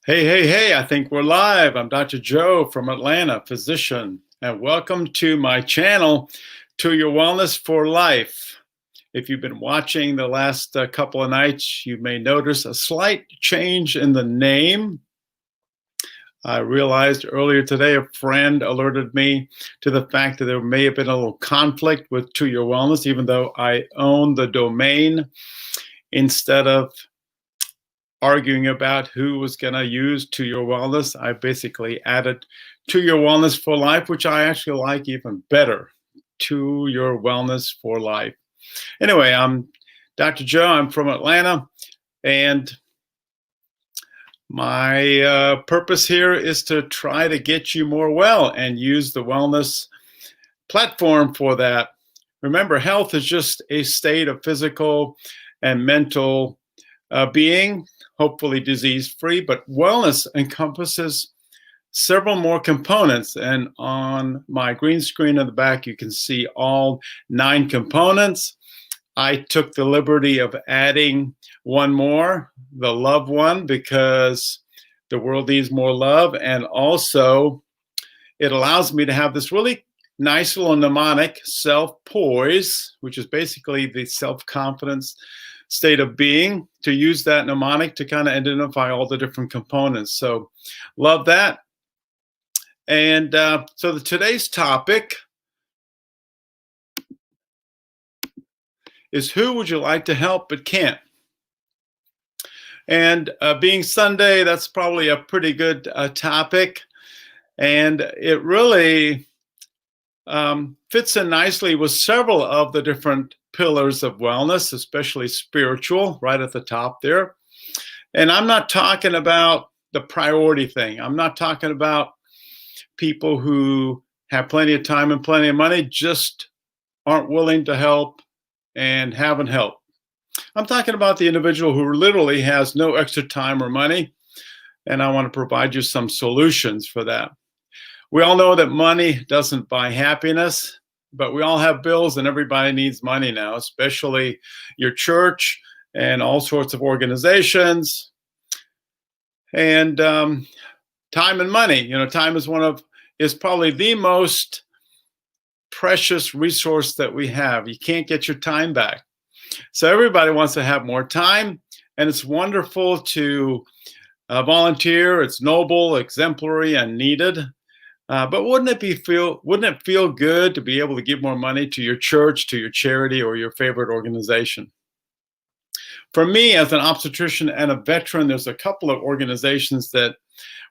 Hey, I think we're live. I'm Dr. Joe from Atlanta, physician, and welcome to my channel, To Your Wellness for Life. If you've been watching the last couple of nights, you may notice a slight change in the name. I realized earlier today a friend alerted me to the fact that there may have been a little conflict with To Your Wellness, even though I own the domain. Instead of arguing about who was going to use To Your Wellness, I basically added To Your Wellness for Life, which I actually like even better. To Your Wellness for Life. Anyway, I'm Dr. Joe. I'm from Atlanta, and my purpose here is to try to get you more well and use the wellness platform for that. Remember, health is just a state of physical and mental being, hopefully disease-free, but wellness encompasses several more components. And on my green screen in the back, you can see all 9 components. I took the liberty of adding one more, the love one, because the world needs more love. And also, it allows me to have this really nice little mnemonic, self-poise, which is basically the self-confidence state of being, to use that mnemonic to kind of identify all the different components. So love that. And so today's topic is, who would you like to help but can't? And being Sunday, that's probably a pretty good topic. And it really fits in nicely with several of the different pillars of wellness, especially spiritual, right at the top there. And I'm not talking about the priority thing. I'm not talking about people who have plenty of time and plenty of money, just aren't willing to help and haven't helped. I'm talking about the individual who literally has no extra time or money, and I want to provide you some solutions for that. We all know that money doesn't buy happiness, but we all have bills, and everybody needs money now, especially your church and all sorts of organizations. And time and money, time is probably the most precious resource that we have. You can't get your time back. So everybody wants to have more time, and it's wonderful to volunteer. It's noble, exemplary, and needed. But wouldn't it feel good to be able to give more money to your church, to your charity, or your favorite organization? For me, as an obstetrician and a veteran, there's a couple of organizations that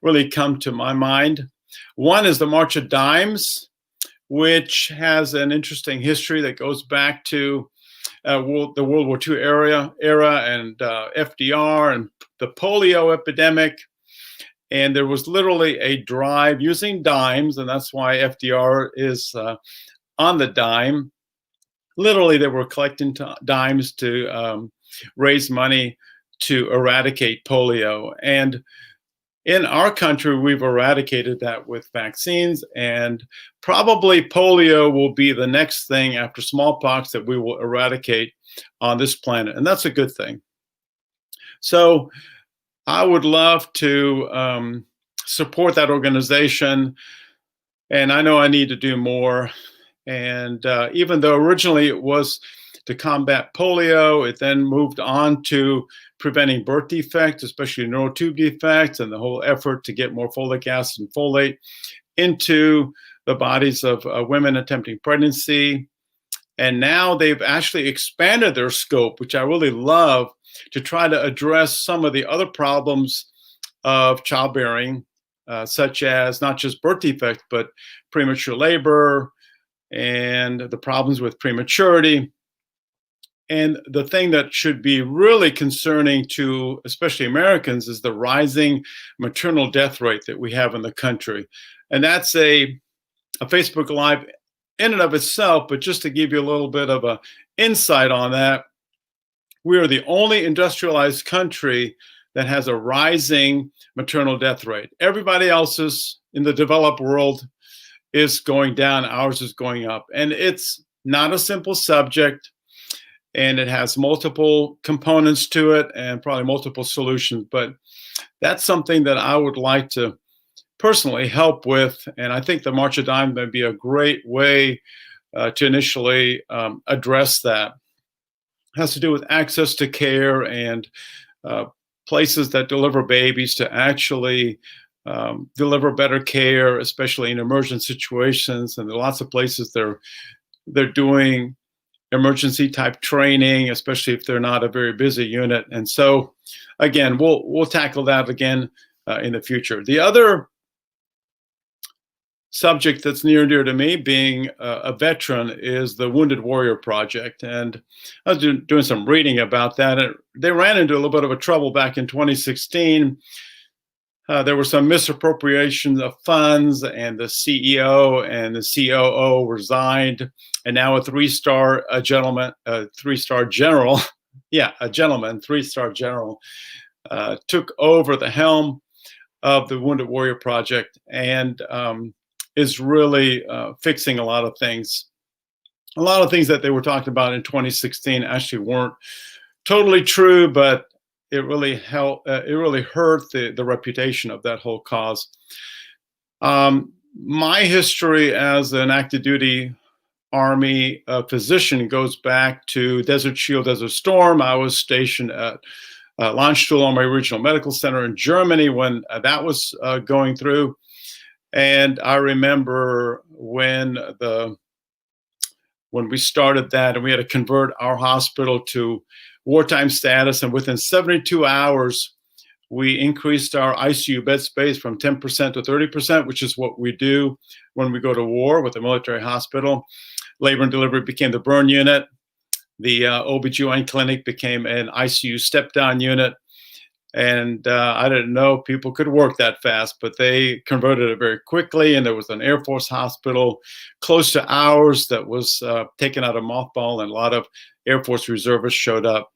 really come to my mind. One is the March of Dimes, which has an interesting history that goes back to the World War II era and FDR and the polio epidemic. And there was literally a drive using dimes, and that's why FDR is on the dime. Literally, they were collecting dimes to raise money to eradicate polio. And in our country, we've eradicated that with vaccines, and probably polio will be the next thing after smallpox that we will eradicate on this planet, and that's a good thing. So I would love to support that organization, and I know I need to do more. And even though originally it was to combat polio, it then moved on to preventing birth defects, especially neural tube defects, and the whole effort to get more folic acid and folate into the bodies of women attempting pregnancy. And now they've actually expanded their scope, which I really love, to try to address some of the other problems of childbearing, such as not just birth defects, but premature labor and the problems with prematurity. And the thing that should be really concerning to especially Americans is the rising maternal death rate that we have in the country. And that's a Facebook Live in and of itself, but just to give you a little bit of an insight on that, we are the only industrialized country that has a rising maternal death rate. Everybody else's in the developed world is going down. Ours is going up. And it's not a simple subject. and it has multiple components to it and probably multiple solutions. But that's something that I would like to personally help with. And I think the March of Dimes may be a great way to initially address that. It has to do with access to care and uh, places that deliver babies to actually deliver better care, especially in emergent situations. And there are lots of places they're doing emergency type training, especially if they're not a very busy unit. And so, again, we'll tackle that again in the future. The other subject that's near and dear to me, being a veteran, is the Wounded Warrior Project. And I was doing some reading about that. And they ran into a little bit of a trouble back in 2016. There were some misappropriations of funds, and the CEO and the COO resigned. And now a three-star general, yeah, a gentleman, three-star general, took over the helm of the Wounded Warrior Project and is really fixing a lot of things. A lot of things that they were talking about in 2016 actually weren't totally true, but it really helped. It really hurt the reputation of that whole cause. My history as an active duty Army physician goes back to Desert Shield, Desert Storm. I was stationed at Landstuhl Army Regional Medical Center in Germany when that was going through. And I remember when we started that, and we had to convert our hospital to wartime status, and within 72 hours, we increased our ICU bed space from 10% to 30%, which is what we do when we go to war with a military hospital. Labor and delivery became the burn unit. The OB/GYN clinic became an ICU step-down unit. And I didn't know people could work that fast, but they converted it very quickly. And there was an Air Force hospital close to ours that was taken out of mothball, and a lot of Air Force reservists showed up.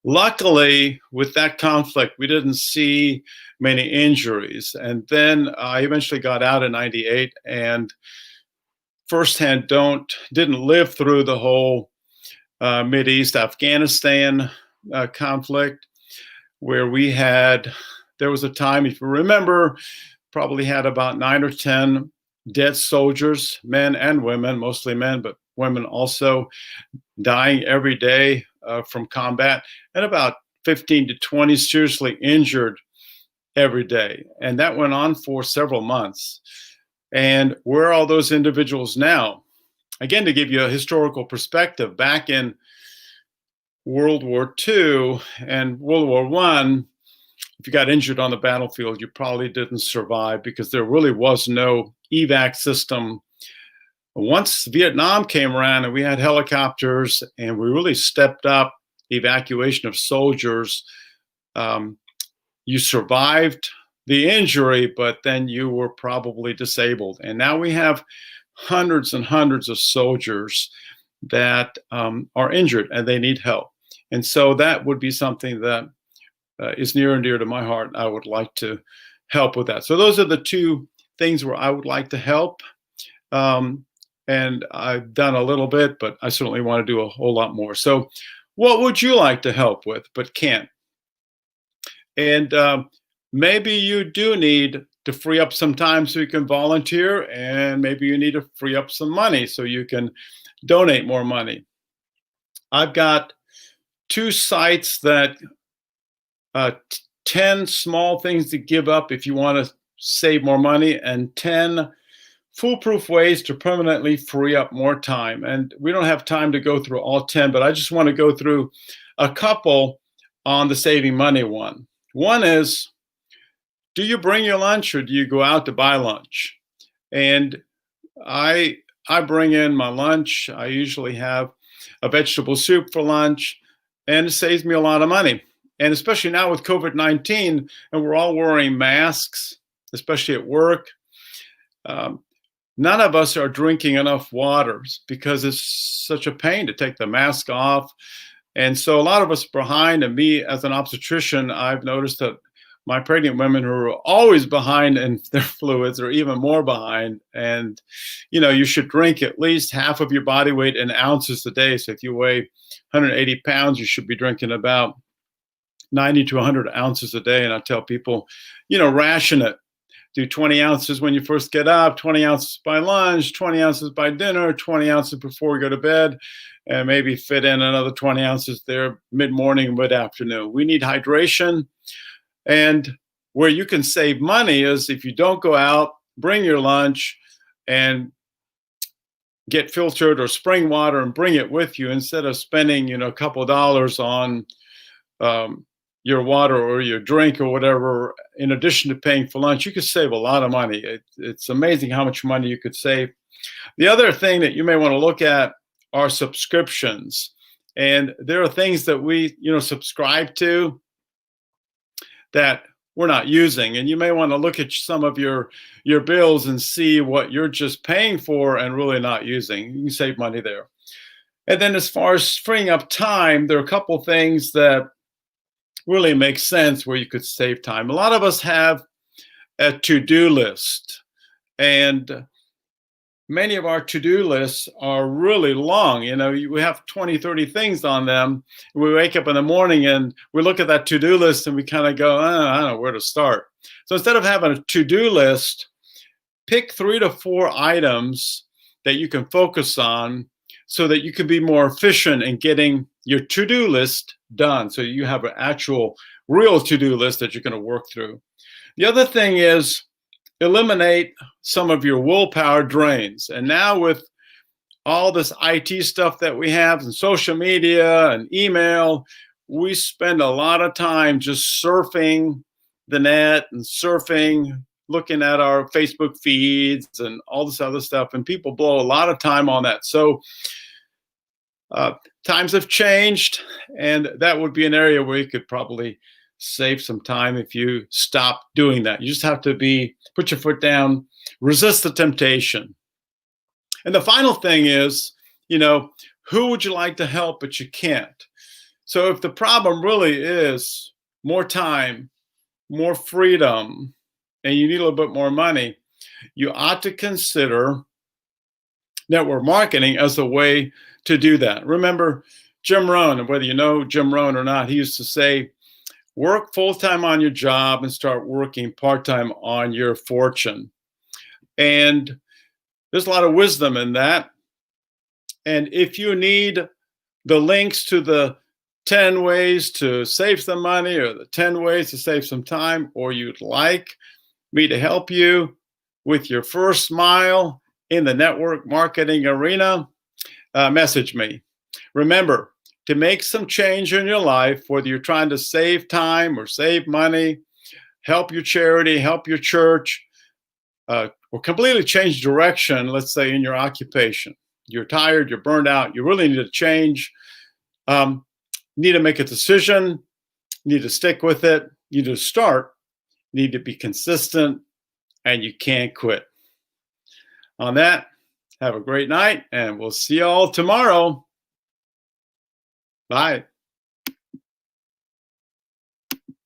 Luckily, with that conflict, we didn't see many injuries. And then I eventually got out in '98, and firsthand didn't live through the whole Mideast Afghanistan conflict, where there was a time, if you remember, probably had about 9 or 10 dead soldiers, men and women, mostly men, but women also, dying every day from combat, and about 15 to 20 seriously injured every day. And that went on for several months. And where are all those individuals now? Again, to give you a historical perspective, back in World War II and World War I, if you got injured on the battlefield, you probably didn't survive because there really was no evac system. Once Vietnam came around and we had helicopters and we really stepped up evacuation of soldiers, you survived the injury, but then you were probably disabled. And now we have hundreds and hundreds of soldiers that are injured and they need help. And so that would be something that is near and dear to my heart. I would like to help with that. So those are the two things where I would like to help. And I've done a little bit, but I certainly want to do a whole lot more. So what would you like to help with but can't? And maybe you do need to free up some time so you can volunteer, and maybe you need to free up some money so you can donate more money. I've got 2 sites that 10 small things to give up if you want to save more money, and 10 foolproof ways to permanently free up more time. And we don't have time to go through all 10, but I just want to go through a couple on the saving money one. One is, do you bring your lunch or do you go out to buy lunch? And I bring in my lunch. I usually have a vegetable soup for lunch, and it saves me a lot of money. And especially now with COVID-19, and we're all wearing masks, especially at work, none of us are drinking enough water because it's such a pain to take the mask off. And so a lot of us are behind, and me as an obstetrician, I've noticed that my pregnant women who are always behind in their fluids or even more behind. And, you should drink at least half of your body weight in ounces a day. So if you weigh 180 pounds, you should be drinking about 90 to 100 ounces a day. And I tell people, ration it. Do 20 ounces when you first get up, 20 ounces by lunch, 20 ounces by dinner, 20 ounces before we go to bed, and maybe fit in another 20 ounces there mid-morning, mid-afternoon. We need hydration. And where you can save money is if you don't go out, bring your lunch, and get filtered or spring water and bring it with you instead of spending, a couple of dollars on your water or your drink or whatever, in addition to paying for lunch. You could save a lot of money. It's amazing how much money you could save. The other thing that you may want to look at are subscriptions. And there are things that we, subscribe to that we're not using. And you may want to look at some of your bills and see what you're just paying for and really not using. You can save money there. And then as far as freeing up time, there are a couple things that really makes sense where you could save time. A lot of us have a to-do list, and many of our to-do lists are really long. We have 20, 30 things on them. We wake up in the morning and we look at that to-do list and we kind of go, I don't know where to start. So instead of having a to-do list, pick 3 to 4 items that you can focus on so that you can be more efficient in getting your to-do list done. So you have an actual real to-do list that you're going to work through. The other thing is eliminate some of your willpower drains. And now with all this IT stuff that we have and social media and email, we spend a lot of time just surfing the net and looking at our Facebook feeds and all this other stuff. And people blow a lot of time on that. So times have changed, and that would be an area where you could probably save some time if you stop doing that. You just have to put your foot down, resist the temptation. And the final thing is, who would you like to help, but you can't? So if the problem really is more time, more freedom, and you need a little bit more money, you ought to consider network marketing as a way to do that. Remember Jim Rohn, and whether you know Jim Rohn or not, he used to say, work full-time on your job and start working part-time on your fortune. And there's a lot of wisdom in that. And if you need the links to the 10 ways to save some money or the 10 ways to save some time, or you'd like me to help you with your first mile in the network marketing arena, message me. Remember, to make some change in your life, whether you're trying to save time or save money, help your charity, help your church, or completely change direction, let's say in your occupation. You're tired, you're burned out, you really need to change, need to make a decision, need to stick with it, need to start, need to be consistent, and you can't quit. On that, have a great night, and we'll see you all tomorrow. Bye.